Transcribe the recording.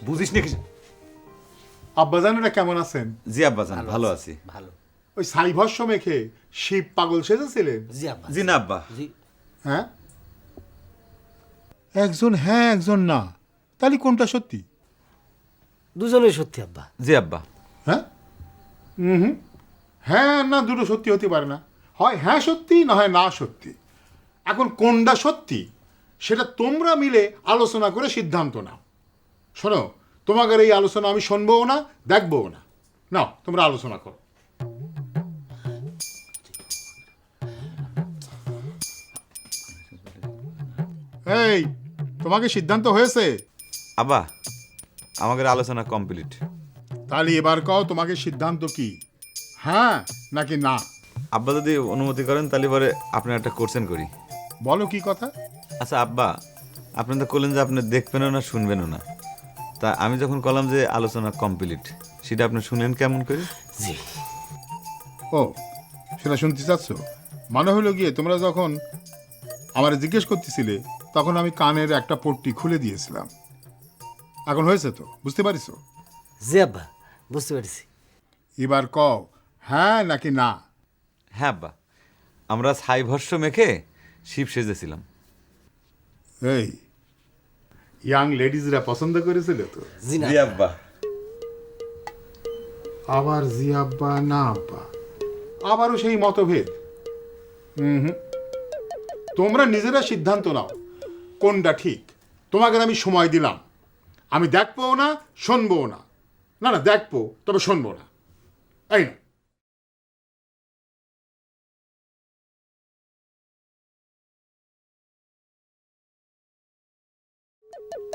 বুঝিস না কিছু? আব্বাজানেরা কেমন আছেন? জি আব্বাজান ভালো আছি। ভালো। ওই সাইভস্য মেখে শিব পাগল সেজেছিলেন? জি আব্বা। জি না আব্বা। জি। হ্যাঁ, একজন হ্যাঁ একজন না, তাহলে কোনটা সত্যি? দুজনেই সত্যি আব্বা। জি আব্বা। হ্যাঁ, হ্যাঁ না দুটো সত্যি হতে পারে না, হয় হ্যাঁ সত্যি না হয় না সত্যি। এখন কোনটা সত্যি সেটা তোমরা মিলে আলোচনা করে সিদ্ধান্ত নাও। শোনো, তোমাদের এই আলোচনা আমি শুনবও না, দেখবও না। নাও তোমরা আলোচনা করো। এই, তোমাকে সিদ্ধান্ত হয়েছে? আব্বা আমাদের আলোচনা কমপ্লিট। তাহলে এবার কও তোমাকে সিদ্ধান্ত কি, হ্যাঁ নাকি না? আব্বা যদি অনুমতি করেন তাহলে পরে আপনার একটা কোশ্চেন করি। বলো কি কথা। আচ্ছা আব্বা, আপনি তো বললেন যে আপনি দেখবেনও না শুনবেনও না, তা আমি যখন বললাম যে আলোচনা কমপ্লিট, সেটা আপনি শুনেন কেমন করে? জি। ও, সেটা শুনতে চাচ্ছ? মানে হলো গিয়ে তোমরা যখন আমার জিজ্ঞেস করতেছিলে তখন আমি কানের একটা পট্টি খুলে দিয়েছিলাম। এখন হয়েছে তো, বুঝতে পারিস? জি আব্বা, বুঝতে পেরেছি। এবার কও হ্যাঁ নাকি না। হ্যাঁ আব্বা, আমরা ছাই ভস্য মেখে শিব সেজেছিলাম। এই, ইয়াং লেডিজরা পছন্দ করেছিল তো? জি না জি আব্বা। আবার জি আব্বা না আব্বা, আবারও সেই মতভেদ। হুম, তোমরা নিজেরা সিদ্ধান্ত নাও কোনটা ঠিক। তোমাকে আমি সময় দিলাম, আমি দেখবো না শুনবো না। না না, দেখবো তবে শুনবো না। এই না।